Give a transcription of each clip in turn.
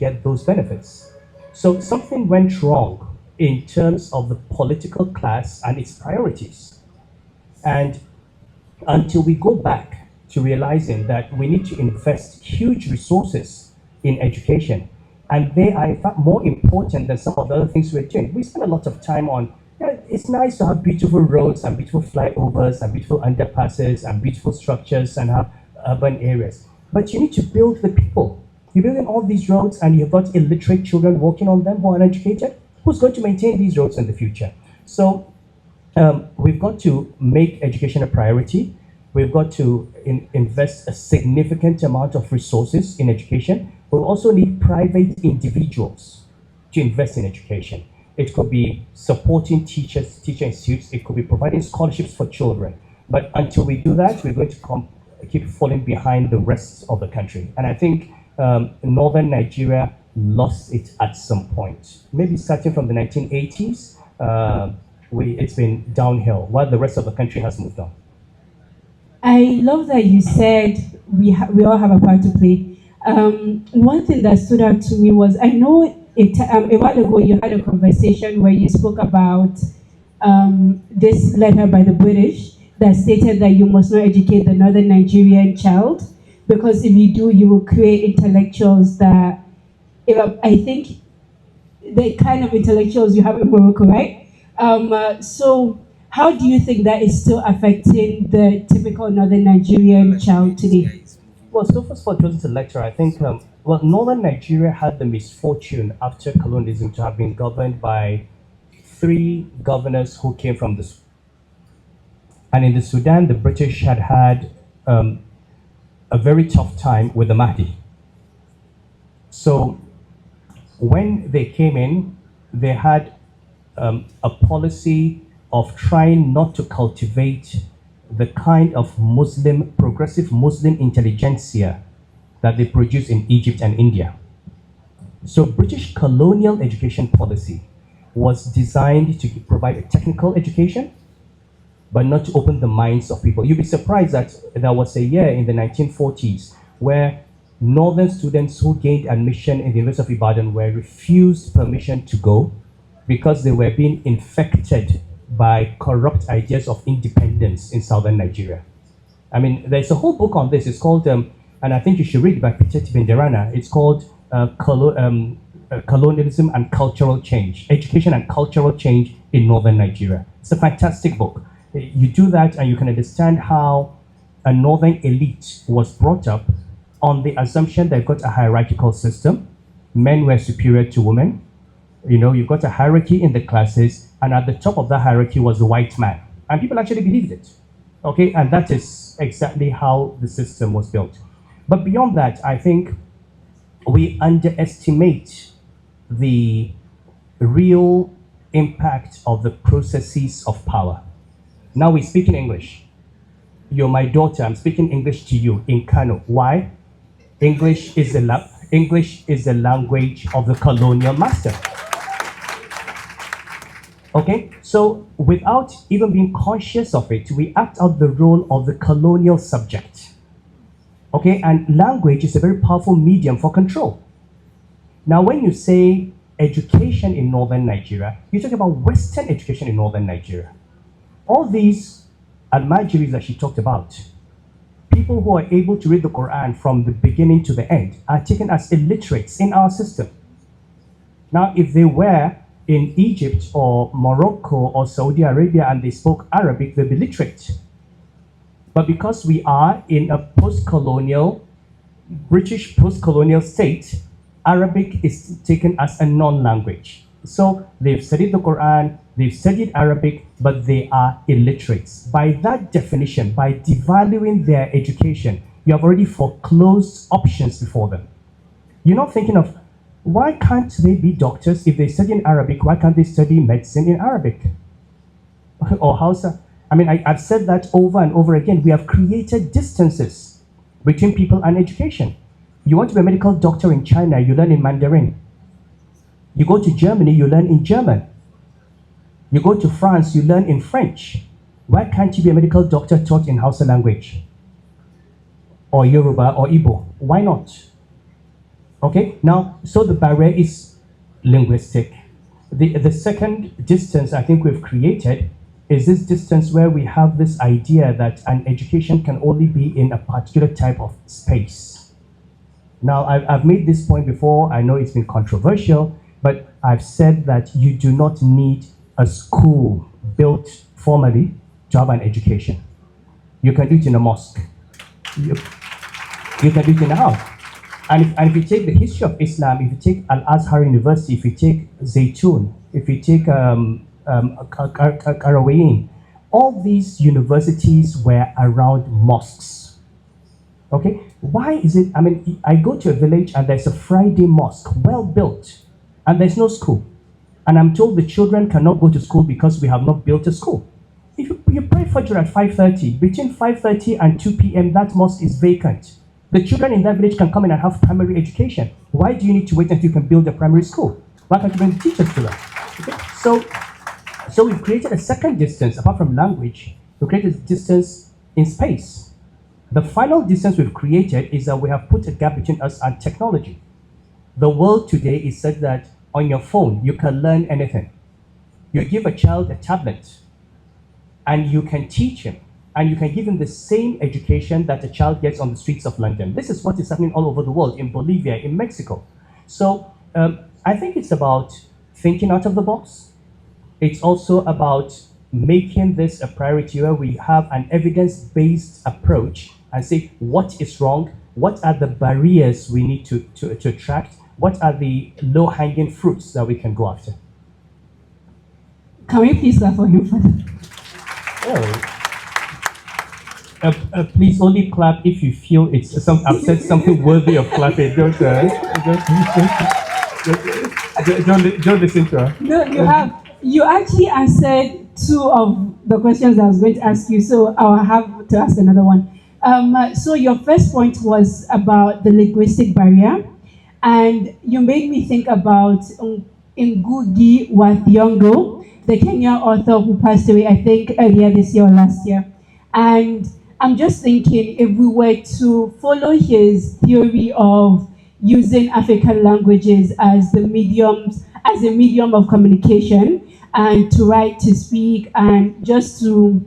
get those benefits. So something went wrong in terms of the political class and its priorities. And until we go back to realizing that we need to invest huge resources in education, and they are in fact more important than some of the other things we're doing. We spend a lot of time on, it's nice to have beautiful roads and beautiful flyovers and beautiful underpasses and beautiful structures and have urban areas. But you need to build the people. You're building all these roads and you've got illiterate children walking on them who are uneducated. Who's going to maintain these roads in the future? So we've got to make education a priority. We've got to invest a significant amount of resources in education. We also need private individuals to invest in education. It could be supporting teachers, teacher institutes. It could be providing scholarships for children. But until we do that, we're going to keep falling behind the rest of the country. And I think Northern Nigeria lost it at some point. Maybe starting from the 1980s, it's been downhill, while the rest of the country has moved on. I love that you said we all have a part to play. One thing that stood out to me was, I know a while ago you had a conversation where you spoke about this letter by the British that stated that you must not educate the Northern Nigerian child, because if you do, you will create intellectuals that, I think, the kind of intellectuals you have in Morocco, right? So how do you think that is still affecting the typical Northern Nigerian child today? Well, so first of all, it wasn't a lecture. I think, Northern Nigeria had the misfortune after colonialism to have been governed by 3 governors who came from the Sudan. And in the Sudan, the British had a very tough time with the Mahdi. So when they came in, they had a policy of trying not to cultivate the kind of progressive Muslim intelligentsia that they produce in Egypt and India. So British colonial education policy was designed to provide a technical education, but not to open the minds of people. You'd be surprised that there was a year in the 1940s where Northern students who gained admission in the University of Ibadan were refused permission to go because they were being infected by corrupt ideas of independence in southern Nigeria. I mean, there's a whole book on this. It's called, and I think you should read it by Peter Tibenderana. It's called Colonialism and Cultural Change, Education and Cultural Change in Northern Nigeria. It's a fantastic book. You do that and you can understand how a northern elite was brought up on the assumption they've got a hierarchical system. Men were superior to women. You've got a hierarchy in the classes, and at the top of that hierarchy was the white man. And people actually believed it. Okay, and that is exactly how the system was built. But beyond that, I think we underestimate the real impact of the processes of power. Now we speak in English. You're my daughter, I'm speaking English to you in Kano. Why? English is the language of the colonial master. Okay, so without even being conscious of it, we act out the role of the colonial subject. Okay, and language is a very powerful medium for control. Now, when you say education in Northern Nigeria, you're talking about Western education in Northern Nigeria. All these Almajiris that she talked about, people who are able to read the Quran from the beginning to the end, are taken as illiterates in our system. Now, if they were in Egypt or Morocco or Saudi Arabia and they spoke Arabic, they'd be literate. But because we are in a post-colonial, British post-colonial state, Arabic is taken as a non-language. So they've studied the Quran, they've studied Arabic, but they are illiterates. By that definition, by devaluing their education, you have already foreclosed options before them. You're not thinking of, why can't they be doctors if they study in Arabic? Why can't they study medicine in Arabic? Or Hausa? I mean, I've said that over and over again. We have created distances between people and education. You want to be a medical doctor in China, you learn in Mandarin. You go to Germany, you learn in German. You go to France, you learn in French. Why can't you be a medical doctor taught in Hausa language? Or Yoruba or Igbo? Why not? Okay, now, so the barrier is linguistic. The second distance I think we've created is this distance where we have this idea that an education can only be in a particular type of space. Now, I've made this point before. I know it's been controversial, but I've said that you do not need a school built formally to have an education. You can do it in a mosque. You can do it in a house. And if you take the history of Islam, if you take Al-Azhar University, if you take Zaytun, if you take Qarawiyyin, all these universities were around mosques. Okay? Why is it? I mean, I go to a village and there's a Friday mosque, well built, and there's no school. And I'm told the children cannot go to school because we have not built a school. If you pray Fajr at 5:30, between 5:30 and 2 p.m., that mosque is vacant. The children in that village can come in and have primary education. Why do you need to wait until you can build a primary school? Why can't you bring teachers to them? Okay? So we've created a second distance, apart from language, we've created a distance in space. The final distance we've created is that we have put a gap between us and technology. The world today is such that on your phone, you can learn anything. You give a child a tablet, and you can teach him, and you can give him the same education that a child gets on the streets of London. This is what is happening all over the world, in Bolivia, in Mexico. So I think it's about thinking out of the box. It's also about making this a priority where we have an evidence-based approach and say what is wrong, what are the barriers we need to attract, what are the low-hanging fruits that we can go after. Can we please clap for him for that? Please only clap if you feel I've said something worthy of clapping. Don't listen to her. No, you have. You actually answered two of the questions I was going to ask you, so I'll have to ask another one. So your first point was about the linguistic barrier, and you made me think about Ngugi wa Thiong'o, the Kenyan author who passed away, I think, earlier this year or last year. And I'm just thinking, if we were to follow his theory of using African languages as a medium of communication, and to write, to speak, and just to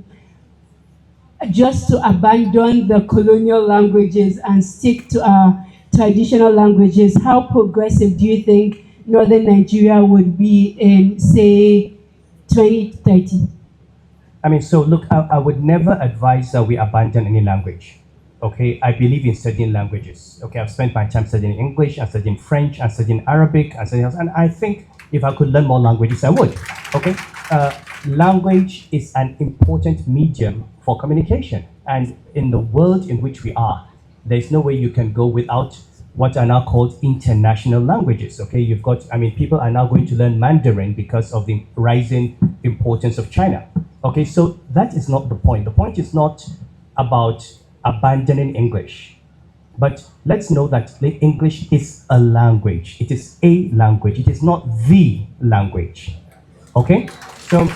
abandon the colonial languages and stick to our traditional languages, how progressive do you think Northern Nigeria would be in, say, 2030? I mean, so look, I would never advise that we abandon any language. Okay, I believe in studying languages. Okay, I've spent my time studying English, and studying French, and studying Arabic, and studying else, and I think if I could learn more languages, I would. Okay, language is an important medium for communication, and in the world in which we are, there's no way you can go without what are now called international languages. Okay, people are now going to learn Mandarin because of the rising importance of China. Okay, so that is not the point. The point is not about abandoning English, but let's know that English is a language. It is a language. It is not the language. Okay, so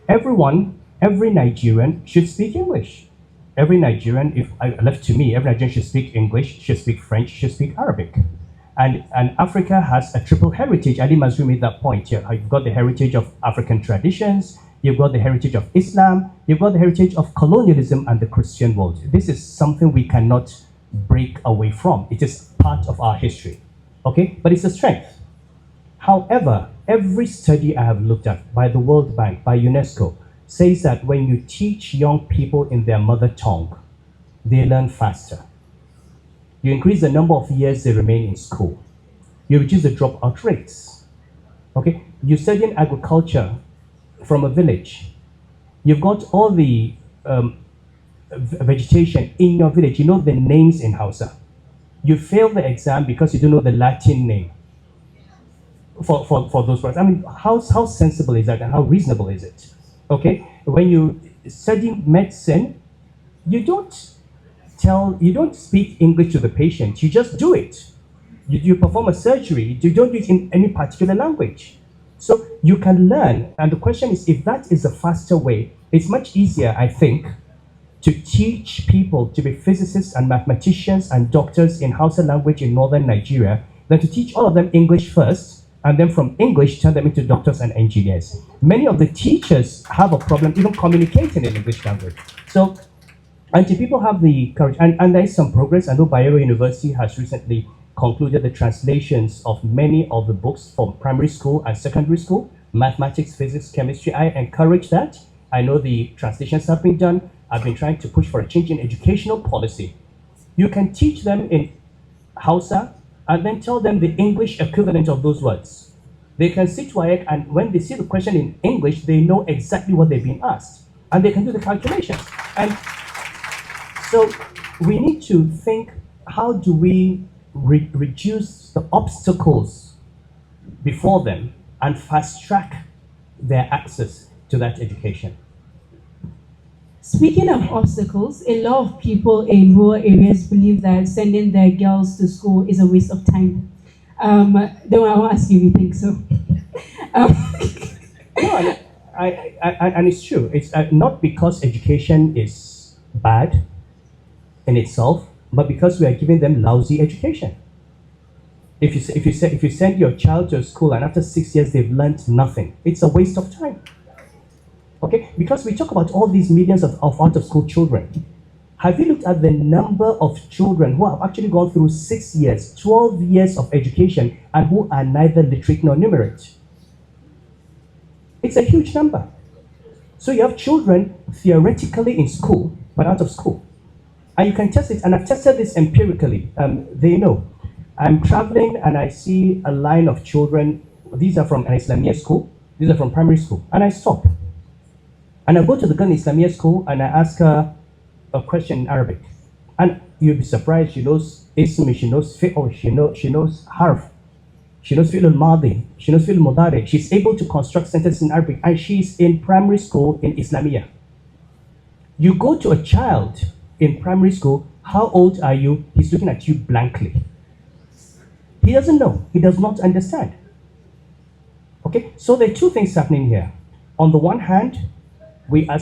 every Nigerian should speak English. Every Nigerian, if left to me, every Nigerian should speak English, should speak French, should speak Arabic. And Africa has a triple heritage. Ali Mazrui made that point here. You've got the heritage of African traditions, you've got the heritage of Islam, you've got the heritage of colonialism and the Christian world. This is something we cannot break away from. It is part of our history. Okay? But it's a strength. However, every study I have looked at by the World Bank, by UNESCO, says that when you teach young people in their mother tongue, they learn faster. You increase the number of years they remain in school. You reduce the dropout rates. Okay? You study in agriculture from a village. You've got all the vegetation in your village. You know the names in Hausa. You fail the exam because you don't know the Latin name for those words. I mean, how sensible is that and how reasonable is it? Okay? When you study medicine, you don't speak English to the patient, you just do it. You perform a surgery, you don't do it in any particular language. So you can learn, and the question is, if that is a faster way, it's much easier, I think, to teach people to be physicists and mathematicians and doctors in Hausa language in northern Nigeria than to teach all of them English first, and then from English turn them into doctors and engineers. Many of the teachers have a problem even communicating in English language. So until people have the courage, and there is some progress. I know Bayero University has recently concluded the translations of many of the books from primary school and secondary school, mathematics, physics, chemistry. I encourage that. I know the translations have been done. I've been trying to push for a change in educational policy. You can teach them in Hausa and then tell them the English equivalent of those words. They can sit WAEC, and when they see the question in English, they know exactly what they've been asked, and they can do the calculations. And so we need to think, how do we reduce the obstacles before them and fast track their access to that education? Speaking of obstacles, a lot of people in rural areas believe that sending their girls to school is a waste of time. Then I will ask you if you think so. No, and it's true. It's not because education is bad in itself, but because we are giving them lousy education. If you send your child to a school and after 6 years they've learned nothing, it's a waste of time. Okay, because we talk about all these millions of out-of-school children. Have you looked at the number of children who have actually gone through 6 years, 12 years of education and who are neither literate nor numerate? It's a huge number. So you have children theoretically in school, but out of school. And you can test it, and I've tested this empirically. They know. I'm traveling and I see a line of children. These are from an Islamia school. These are from primary school. And I stop. And I go to the girl in Islamia school and I ask her a question in Arabic. And you'll be surprised, she knows ism, she knows fi'l, she knows harf, she knows fi'l al-madi, she knows fi'l al-mudari. She's able to construct sentences in Arabic, and she's in primary school in Islamia. You go to a child in primary school, how old are you? He's looking at you blankly. He doesn't know, he does not understand. Okay, so there are two things happening here. On the one hand, we are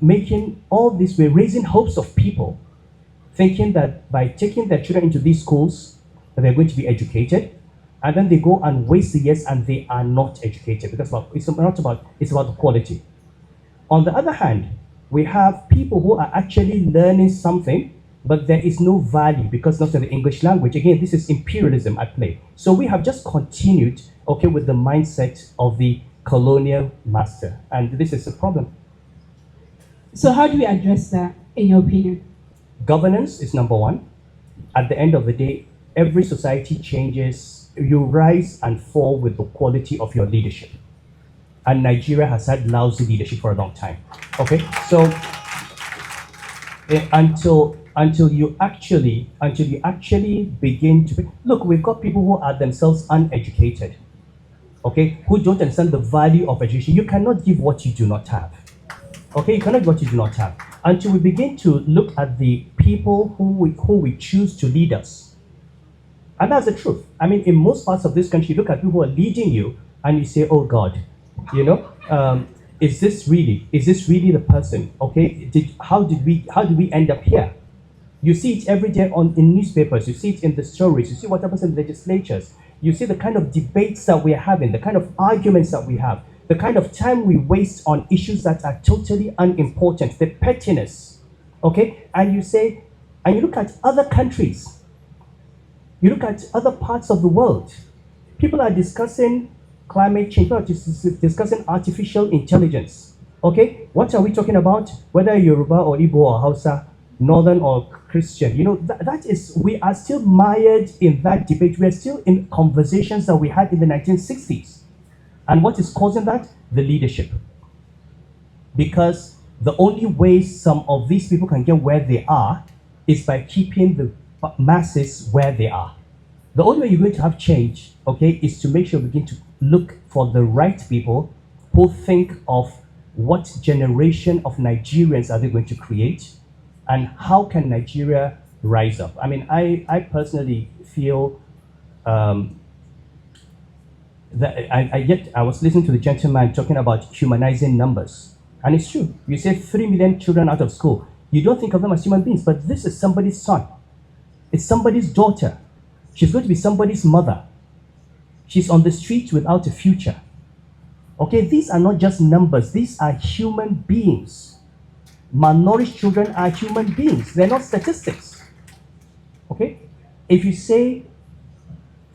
making all this, we're raising hopes of people, thinking that by taking their children into these schools, that they're going to be educated, and then they go and waste the years and they are not educated, because it's about the quality. On the other hand, we have people who are actually learning something, but there is no value because not in the English language. Again, this is imperialism at play. So we have just continued, okay, with the mindset of the colonial master, and this is a problem. So how do we address that, in your opinion? Governance is number one. At the end of the day, every society changes. You rise and fall with the quality of your leadership. And Nigeria has had lousy leadership for a long time. Okay, so until you actually begin to look, we've got people who are themselves uneducated. Okay, who don't understand the value of education. You cannot give what you do not have. Okay, you cannot give what you do not have. Until we begin to look at the people who we choose to lead us. And that's the truth. I mean, in most parts of this country, you look at people who are leading you and you say, oh God, is this really the person? Okay, how did we end up here? You see it every day in newspapers, you see it in the stories, you see what happens in legislatures. You see the kind of debates that we're having, the kind of arguments that we have, the kind of time we waste on issues that are totally unimportant, the pettiness, okay? And you look at other countries, you look at other parts of the world. People are discussing climate change, people are discussing artificial intelligence, okay? What are we talking about? Whether Yoruba or Igbo or Hausa, Northern or Christian, that is, we are still mired in that debate. We are still in conversations that we had in the 1960s. And what is causing that? The leadership. Because the only way some of these people can get where they are is by keeping the masses where they are. The only way you're going to have change, okay, is to make sure we begin to look for the right people who think of what generation of Nigerians are they going to create, and how can Nigeria rise up? I mean, I personally feel that I was listening to the gentleman talking about humanizing numbers. And it's true. You say 3 million children out of school. You don't think of them as human beings, but this is somebody's son. It's somebody's daughter. She's going to be somebody's mother. She's on the streets without a future. Okay, these are not just numbers. These are human beings. Malnourished children are human beings. They're not statistics. Okay? If you say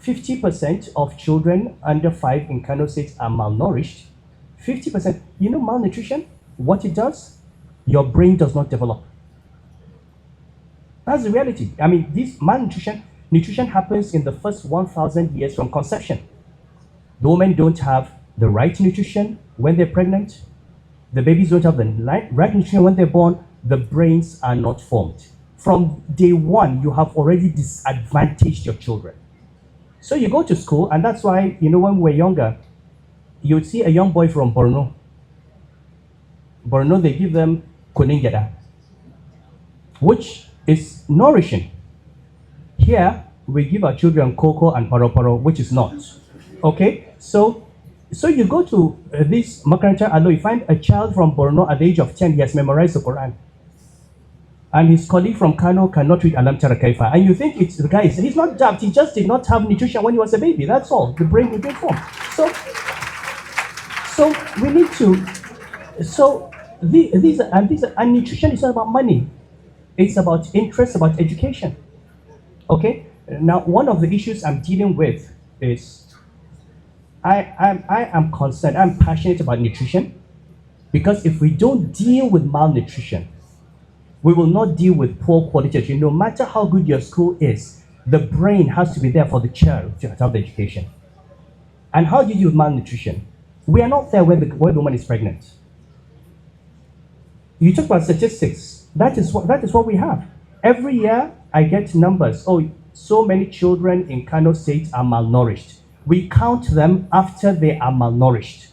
50% of children under 5 in Kano State are malnourished, 50%, you know malnutrition? What it does? Your brain does not develop. That's the reality. I mean, this nutrition happens in the first 1,000 years from conception. The women don't have the right nutrition when they're pregnant. The babies don't have the right nutrition when they're born. The brains are not formed. From day one, you have already disadvantaged your children. So you go to school, and that's why, you know, when we were younger, you would see a young boy from Borno. Borno, they give them kuningeda, which is nourishing. Here, we give our children cocoa and paro, which is not. Okay? So you go to this Makaranta Alo, you find a child from Borno at the age of 10, he has memorized the Quran. And his colleague from Kano cannot read Alam Tara Kaifa. And you think it's the guy, he's not daft, he just did not have nutrition when he was a baby. That's all. The brain will get formed. So we need to, and nutrition is not about money. It's about interest, about education. Okay? Now, one of the issues I'm dealing with is I am concerned, I'm passionate about nutrition, because if we don't deal with malnutrition, we will not deal with poor quality education. No matter how good your school is, the brain has to be there for the child to have the education. And how do you deal with malnutrition? We are not there when the woman is pregnant. You talk about statistics. That is what we have. Every year, I get numbers. Oh, so many children in Kano State are malnourished. We count them after they are malnourished.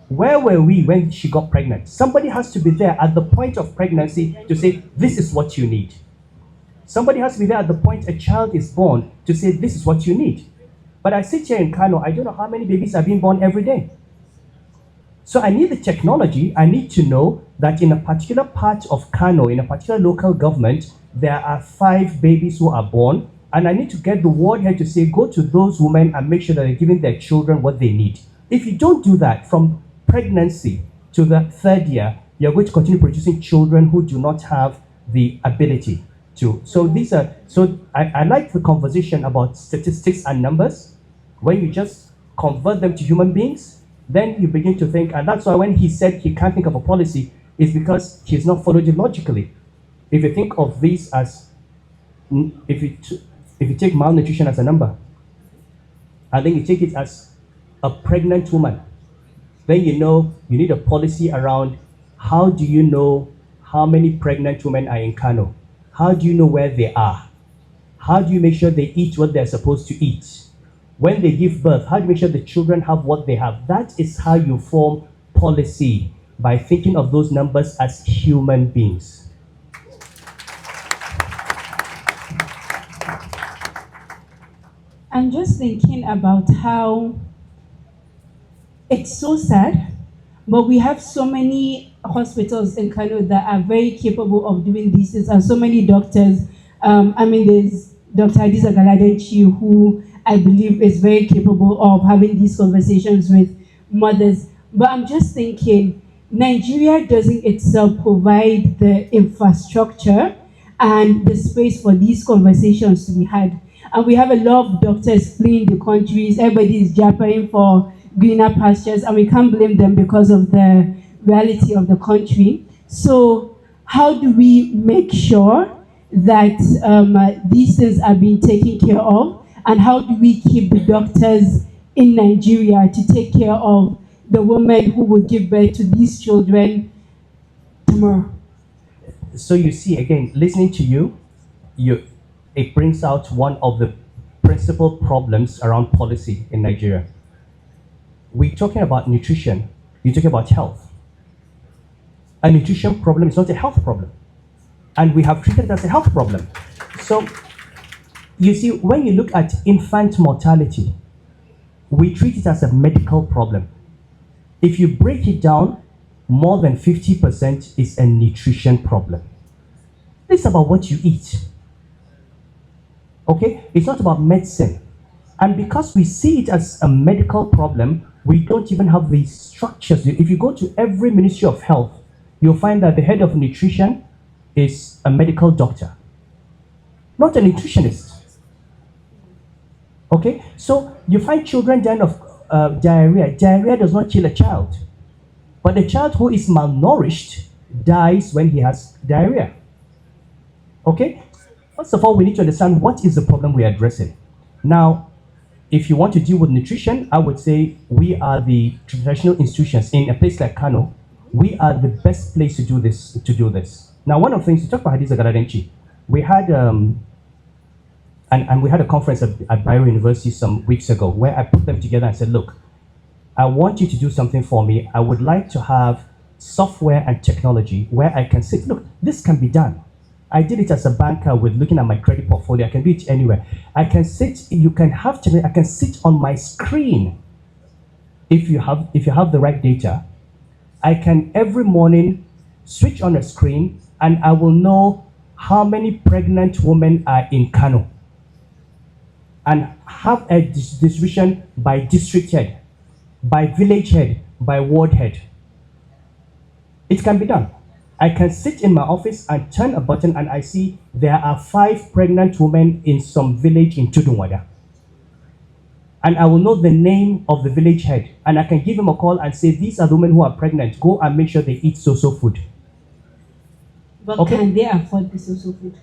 Where were we when she got pregnant? Somebody has to be there at the point of pregnancy to say, this is what you need. Somebody has to be there at the point a child is born to say, this is what you need. But I sit here in Kano, I don't know how many babies are being born every day. So I need the technology. I need to know that in a particular part of Kano, in a particular local government, there are 5 babies who are born. And I need to get the word here to say, go to those women and make sure that they're giving their children what they need. If you don't do that, from pregnancy to the 3rd year, you're going to continue producing children who do not have the ability to. So I like the conversation about statistics and numbers. When you just convert them to human beings, then you begin to think, and that's why when he said he can't think of a policy, is because he's not followed it logically. If you think of these as, if you take malnutrition as a number, and then you take it as a pregnant woman, then you know you need a policy around how do you know how many pregnant women are in Kano? How do you know where they are? How do you make sure they eat what they're supposed to eat? When they give birth, how do you make sure the children have what they have? That is how you form policy, by thinking of those numbers as human beings. I'm just thinking about how it's so sad, but we have so many hospitals in Kano that are very capable of doing these things, and so many doctors. There's Dr. Khadija Galadenchi, who I believe is very capable of having these conversations with mothers. But I'm just thinking, Nigeria doesn't itself provide the infrastructure and the space for these conversations to be had. And we have a lot of doctors fleeing the countries. Everybody is jabbering for greener pastures, and we can't blame them because of the reality of the country. So how do we make sure that these things are being taken care of? And how do we keep the doctors in Nigeria to take care of the women who will give birth to these children tomorrow? So you see, again, listening to you, it brings out one of the principal problems around policy in Nigeria. We're talking about nutrition, you're talking about health. A nutrition problem is not a health problem. And we have treated it as a health problem. So, you see, when you look at infant mortality, we treat it as a medical problem. If you break it down, more than 50% is a nutrition problem. It's about what you eat. Okay? It's not about medicine. And because we see it as a medical problem, we don't even have the structures. If you go to every Ministry of Health, you'll find that the head of nutrition is a medical doctor, not a nutritionist. Okay? So you find children dying of diarrhea. Diarrhea does not kill a child. But a child who is malnourished dies when he has diarrhea. Okay? First of all, we need to understand what is the problem we're addressing. Now, if you want to deal with nutrition, I would say we are the traditional institutions in a place like Kano. We are the best place to do this. Now, one of the things, you talk about Khadija Garadenchi. We had and we had a conference at Bayero University some weeks ago where I put them together and said, look, I want you to do something for me. I would like to have software and technology where I can sit. Look, this can be done. I did it as a banker with looking at my credit portfolio. I can do it anywhere. I can sit, you can have to, I can sit on my screen. If you have the right data, I can every morning switch on a screen and I will know how many pregnant women are in Kano and have a distribution by district head, by village head, by ward head. It can be done. I can sit in my office and turn a button and I see there are 5 pregnant women in some village in Tudunwada. And I will know the name of the village head and I can give him a call and say, these are the women who are pregnant. Go and make sure they eat so-so food. But okay? Can they afford the so-so food?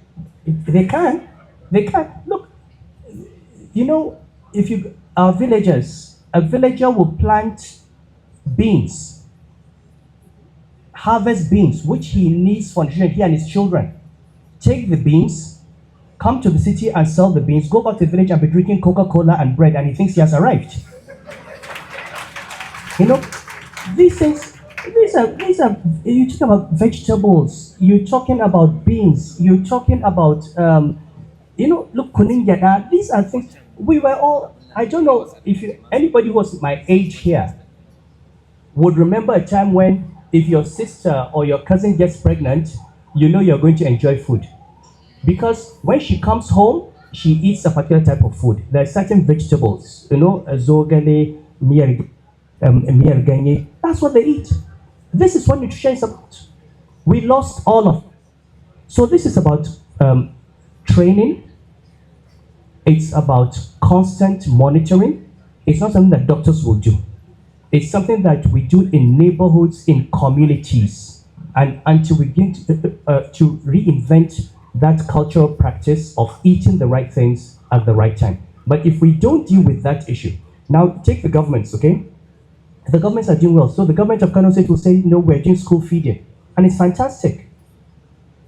They can. They can. Look, you know, our villagers, a villager will plant beans, harvest beans, which he needs for nutrition, he and his children. Take the beans, come to the city and sell the beans, go back to the village and be drinking Coca-Cola and bread, and he thinks he has arrived. You know, these things, these are, you're talking about vegetables, you're talking about beans, you're talking about, look, kuningyada, these are things, we were all, I don't know if anybody who was my age here would remember a time when if your sister or your cousin gets pregnant, you know you're going to enjoy food. Because when she comes home, she eats a particular type of food. There are certain vegetables, zogale, mierganye. That's what they eat. This is what nutrition is about. We lost all of it. So this is about training. It's about constant monitoring. It's not something that doctors will do. It's something that we do in neighborhoods, in communities, and until we begin to reinvent that cultural practice of eating the right things at the right time. But if we don't deal with that issue, now take the governments, okay? The governments are doing well. So the government of Kano State will say, no, we're doing school feeding. And it's fantastic.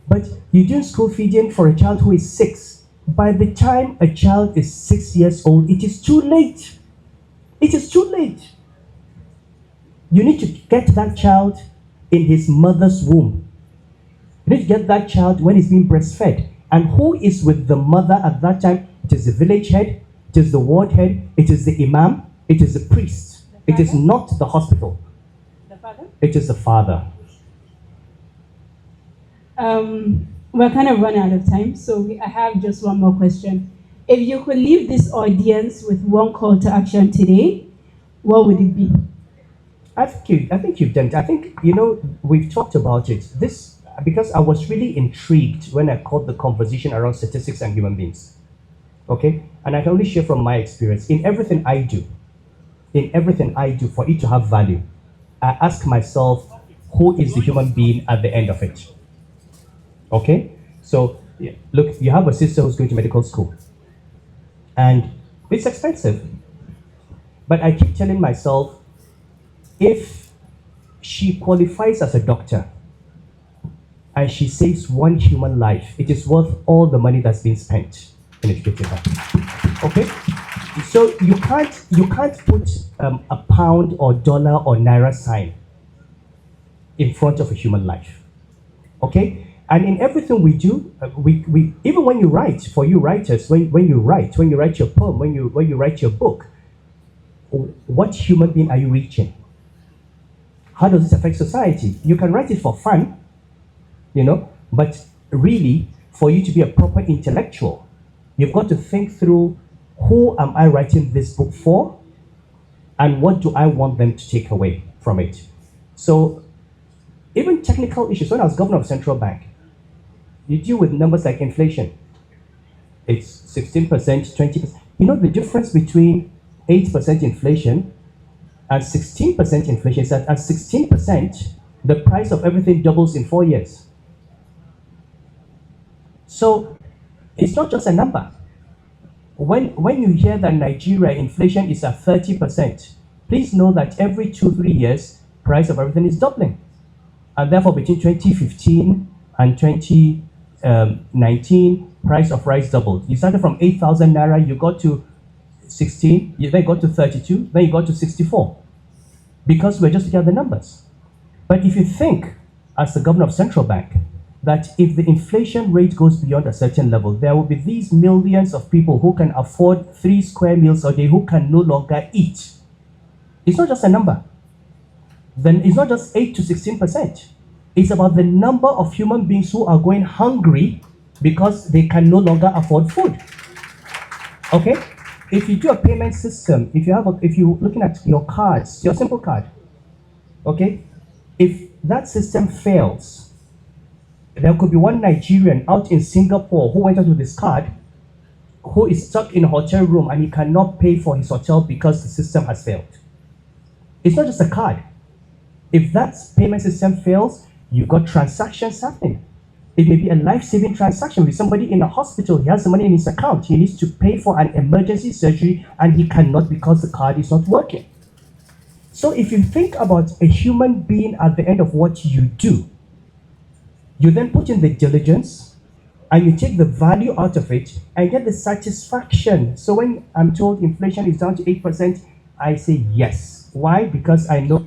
But you're doing school feeding for a child who is 6. By the time a child is 6 years old, it is too late. It is too late. You need to get that child in his mother's womb. You need to get that child when he's being breastfed. And who is with the mother at that time? It is the village head, it is the ward head, it is the imam, it is the priest. It is not the hospital. The father? It is the father. We're kind of running out of time, so I have just one more question. If you could leave this audience with one call to action today, what would it be? I think you've done it. I think, we've talked about it. This, because I was really intrigued when I caught the conversation around statistics and human beings. Okay? And I can only share from my experience. In everything I do for it to have value, I ask myself, who is the human being at the end of it? Okay? So, look, you have a sister who's going to medical school. And it's expensive. But I keep telling myself, if she qualifies as a doctor and she saves one human life, it is worth all the money that's been spent in educating her. Okay? So you can't put a pound or dollar or naira sign in front of a human life. Okay? And in everything we do, we even when you write, for you writers, when you write your poem, when you write your book, what human being are you reaching? How does this affect society? You can write it for fun, but really, for you to be a proper intellectual, you've got to think through, who am I writing this book for, and what do I want them to take away from it? So, even technical issues. When I was governor of central bank, you deal with numbers like inflation. It's 16%, 20%. You know the difference between 8% inflation and 16% inflation is that at 16%, the price of everything doubles in 4 years. So it's not just a number. When you hear that Nigeria inflation is at 30%, please know that every 2-3 years, price of everything is doubling. And therefore, between 2015 and 2019, price of rice doubled. You started from 8,000 naira, you got to 16, you then got to 32, then you got to 64. Because we're just looking at the numbers. But if you think, as the governor of central bank, that if the inflation rate goes beyond a certain level, there will be these millions of people who can afford 3 square meals a day who can no longer eat. It's not just a number. Then it's not just 8 to 16%. It's about the number of human beings who are going hungry because they can no longer afford food. Okay? If you do a payment system, if you're looking at your cards, your simple card, okay? If that system fails, there could be one Nigerian out in Singapore who went out with his card, who is stuck in a hotel room and he cannot pay for his hotel because the system has failed. It's not just a card. If that payment system fails, you've got transactions happening. It may be a life-saving transaction with somebody in a hospital. He has the money in his account. He needs to pay for an emergency surgery and he cannot because the card is not working. So if you think about a human being at the end of what you do, you then put in the diligence and you take the value out of it and get the satisfaction. So when I'm told inflation is down to 8%, I say yes. Why? Because I know.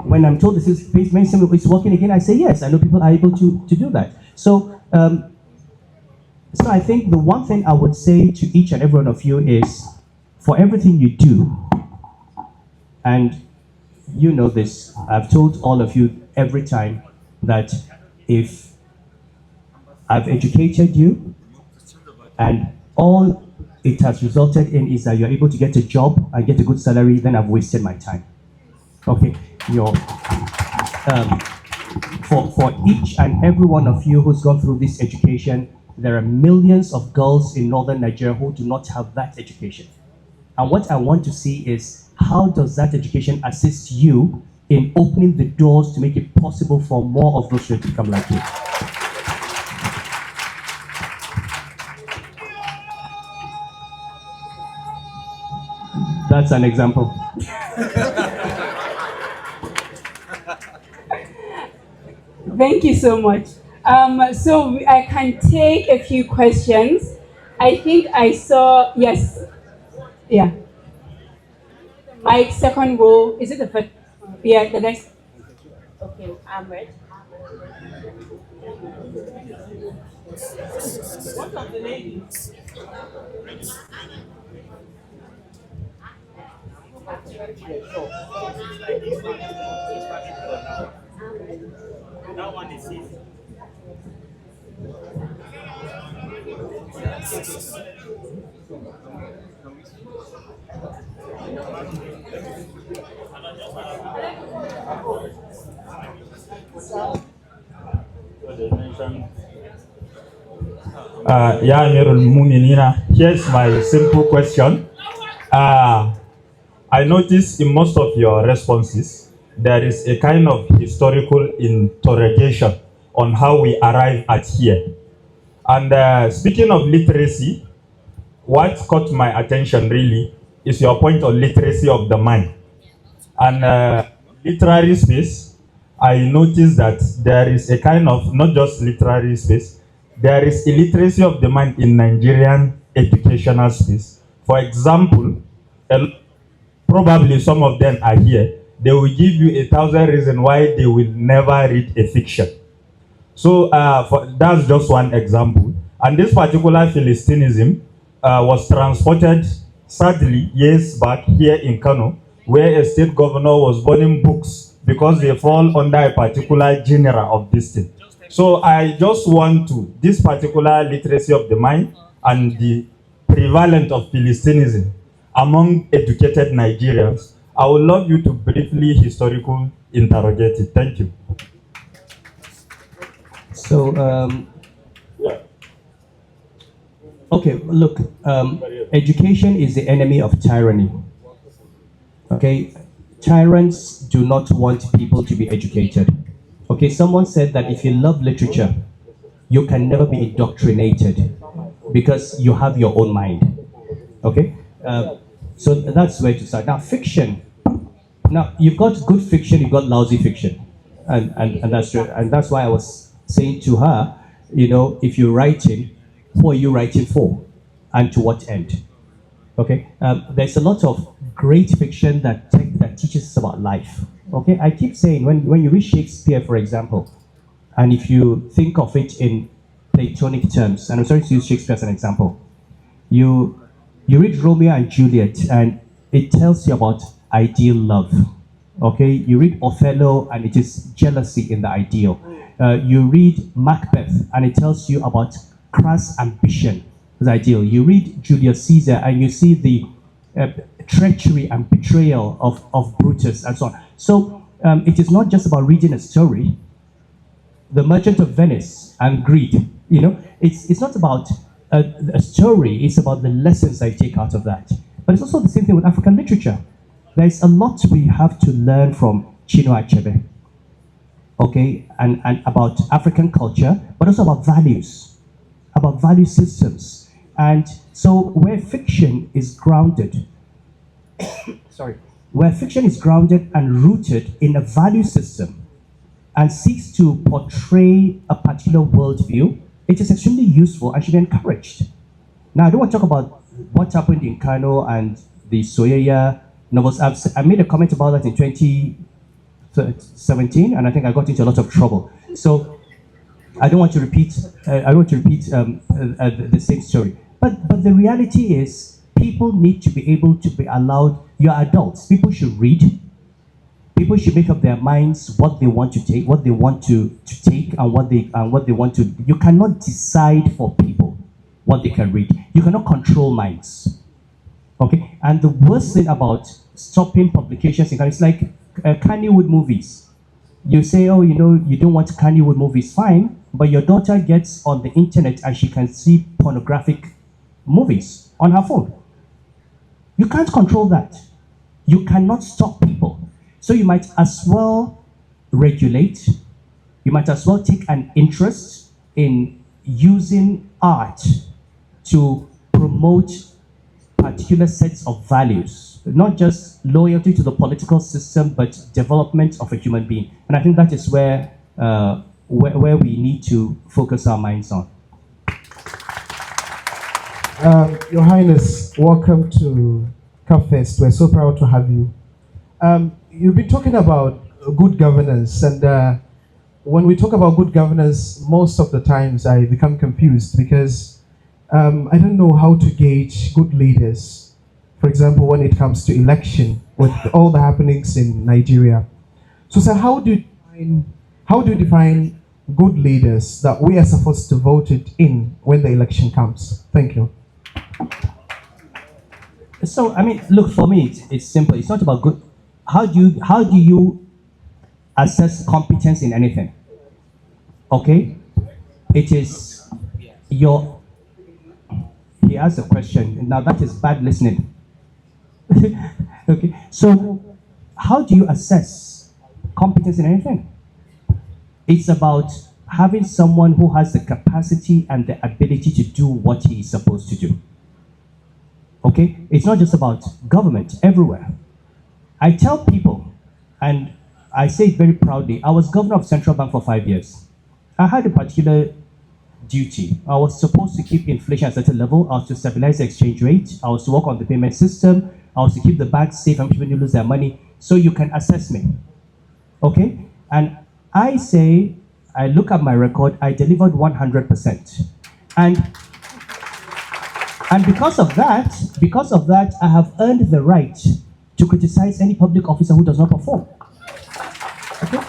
When I'm told this is it's working again, I say yes. I know people are able to do that. So, so I think the one thing I would say to each and every one of you is, for everything you do, and you know this, I've told all of you every time that if I've educated you and all it has resulted in is that you're able to get a job and get a good salary, then I've wasted my time. Okay, for each and every one of you who's gone through this education, there are millions of girls in northern Nigeria who do not have that education. And what I want to see is, how does that education assist you in opening the doors to make it possible for more of those to become like you? That's an example. Thank you so much. So I can take a few questions. I think I saw, yes, yeah. Mike, second row, is it the first? Yeah, the next. Okay, I'm ready. What of the ladies? That one is easy. Ya Amirul Muminina, here's my simple question. I noticed in most of your responses, there is a kind of historical interrogation on how we arrive at here. And speaking of literacy, what caught my attention really is your point on literacy of the mind. And literary space, I noticed that there is a kind of, not just literary space, there is illiteracy of the mind in Nigerian educational space. For example, probably some of them are here, they will give you 1,000 reasons why they will never read a fiction. So that's just one example. And this particular Philistinism was transported, sadly, years back here in Kano, where a state governor was burning books because they fall under a particular genre of this thing. So I just want to, this particular literacy of the mind and the prevalence of Philistinism among educated Nigerians, I would love you to briefly historical interrogate it. Thank you. So, okay, look, education is the enemy of tyranny. Okay, tyrants do not want people to be educated. Okay, someone said that if you love literature, you can never be indoctrinated because you have your own mind. Okay, so that's where to start. Now, fiction. Now, you've got good fiction, you've got lousy fiction, and that's true. And that's why I was saying to her, you know, if you're writing, who are you writing for, and to what end? Okay, there's a lot of great fiction that teaches us about life. Okay, I keep saying when you read Shakespeare, for example, and if you think of it in Platonic terms, and I'm sorry to use Shakespeare as an example, you read Romeo and Juliet, and it tells you about ideal love. Okay, you read Othello, and it is jealousy in the ideal. You read Macbeth, and it tells you about crass ambition, the ideal. You read Julius Caesar, and you see the treachery and betrayal of Brutus, and so on. So it is not just about reading a story. The Merchant of Venice and Greed, you know, it's not about a story, it's about the lessons I take out of that. But it's also the same thing with African literature. There's a lot we have to learn from Chinua Achebe, okay, and about African culture, but also about value systems. And so where fiction is grounded, where fiction is grounded and rooted in a value system and seeks to portray a particular worldview, it is extremely useful and should be encouraged. Now, I don't want to talk about what happened in Kano and the Soyaya novels. I made a comment about that in 2017, and I think I got into a lot of trouble. So I don't want to repeat. The same story. But the reality is, people need to be able to be allowed. You're adults. People should read. People should make up their minds what they want to take, what they want to take, and what they want to. You cannot decide for people what they can read. You cannot control minds. Okay. And the worst thing about stopping publications it's like Kannywood movies. You say, oh, you know, you don't want Kannywood movies, fine, but your daughter gets on the internet and she can see pornographic movies on her phone. You can't control that. You cannot stop people. So you might as well regulate. You might as well take an interest in using art to promote particular sets of values, not just loyalty to the political system, but development of a human being. And I think that is where we need to focus our minds on. Your Highness, welcome to CAFest. We're so proud to have you. You've been talking about good governance, and when we talk about good governance, most of the times I become confused because I don't know how to gauge good leaders. For example, when it comes to election, with all the happenings in Nigeria. So, sir, how do you define good leaders that we are supposed to vote it in when the election comes? Thank you. So, I mean, look, for me, it's simple. It's not about good. How do you assess competence in anything? Okay, it is your. He asked a question. Now that is bad listening. Okay, so how do you assess competence in anything? It's about having someone who has the capacity and the ability to do what he is supposed to do. Okay, it's not just about government everywhere. I tell people, and I say it very proudly, I was governor of Central Bank for 5 years. I had a particular duty. I was supposed to keep inflation at a certain level. I was to stabilize the exchange rate. I was to work on the payment system. I was to keep the banks safe and people didn't lose their money. So you can assess me. Okay? And I say, I look at my record, I delivered 100%. And because of that, I have earned the right to criticize any public officer who does not perform. Okay?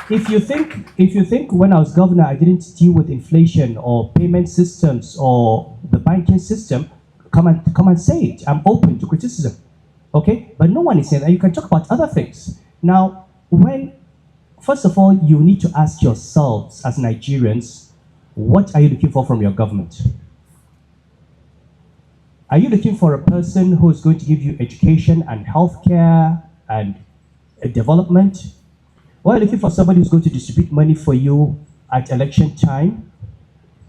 If you think when I was governor I didn't deal with inflation or payment systems or the banking system, come and say it. I'm open to criticism. Okay? But no one is saying that. You can talk about other things. Now, first of all, you need to ask yourselves as Nigerians, what are you looking for from your government? Are you looking for a person who is going to give you education and healthcare and development? Or are you looking for somebody who's going to distribute money for you at election time?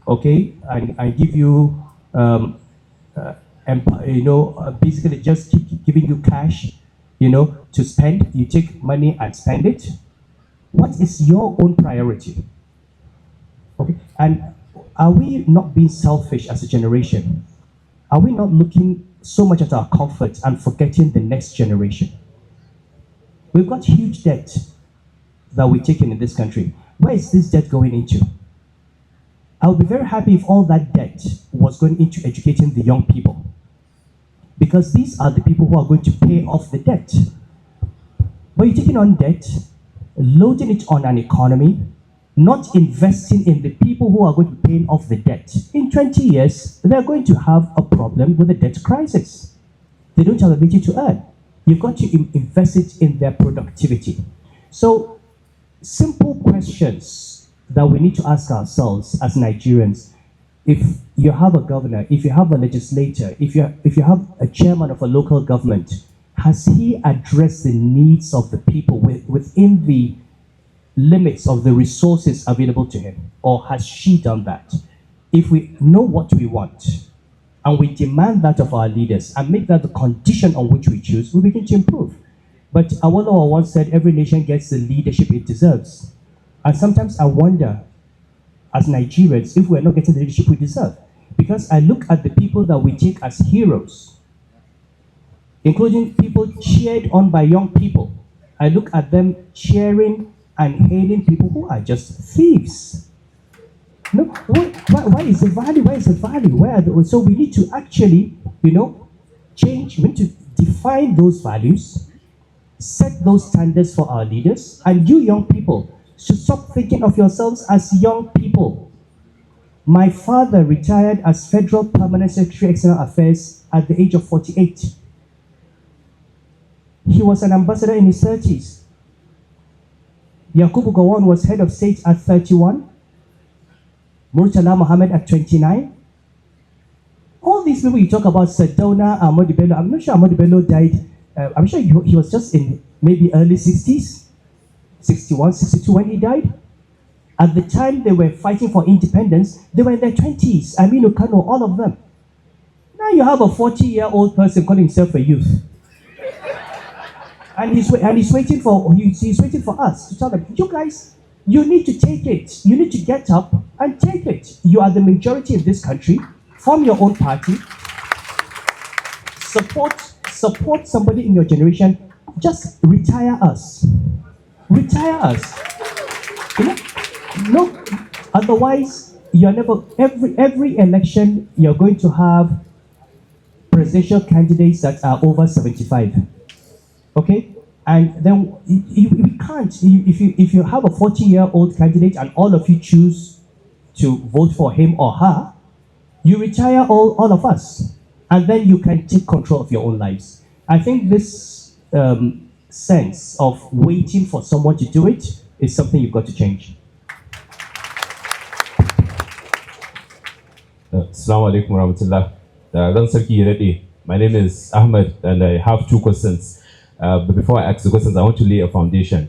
Okay, and give you, basically just keep giving you cash, to spend. You take money and spend it. What is your own priority? Okay, and are we not being selfish as a generation? Are we not looking so much at our comfort and forgetting the next generation? We've got huge debt that we're taking in this country. Where is this debt going into? I would be very happy if all that debt was going into educating the young people, because these are the people who are going to pay off the debt. But you're taking on debt, loading it on an economy, not investing in the people who are going to be paying off the debt. In 20 years, they're going to have a problem with the debt crisis. They don't have the ability to earn. You've got to invest it in their productivity. So, simple questions that we need to ask ourselves as Nigerians. If you have a governor, if you have a legislator, if you have a chairman of a local government, has he addressed the needs of the people within the limits of the resources available to him, or has she done that? If we know what we want and we demand that of our leaders and make that the condition on which we choose, we begin to improve. But Awolowo once said, every nation gets the leadership it deserves. And sometimes I wonder, as Nigerians, if we're not getting the leadership we deserve. Because I look at the people that we take as heroes, including people cheered on by young people. I look at them cheering and hailing people who are just thieves. No, why is the value? Where is the value? So we need to actually, change. We need to define those values, set those standards for our leaders, and you young people should stop thinking of yourselves as young people. My father retired as Federal Permanent Secretary External Affairs at the age of 48. He was an ambassador in his 30s. Yakubu Gowon was head of state at 31. Murtala Mohammed at 29. All these people you talk about, Sedona, Ahmadu Bello, I'm not sure Ahmadu Bello died. I'm sure he was just in maybe early 60s, 61, 62 when he died. At the time they were fighting for independence, they were in their 20s. Kano, all of them. Now you have a 40-year-old person calling himself a youth. And he's waiting for us to tell them, you guys, you need to take it. You need to get up and take it. You are the majority in this country. Form your own party. Support somebody in your generation. Just retire us. Retire us. No, otherwise you're never. Every election you're going to have presidential candidates that are over 75. Okay, and then we can't. If you have a 40-year-old candidate and all of you choose to vote for him or her, you retire all of us, and then you can take control of your own lives. I think this sense of waiting for someone to do it is something you've got to change. Assalamu alaikum warahmatullah. Sarki, my name is Ahmed and I have two questions. But before I ask the questions, I want to lay a foundation.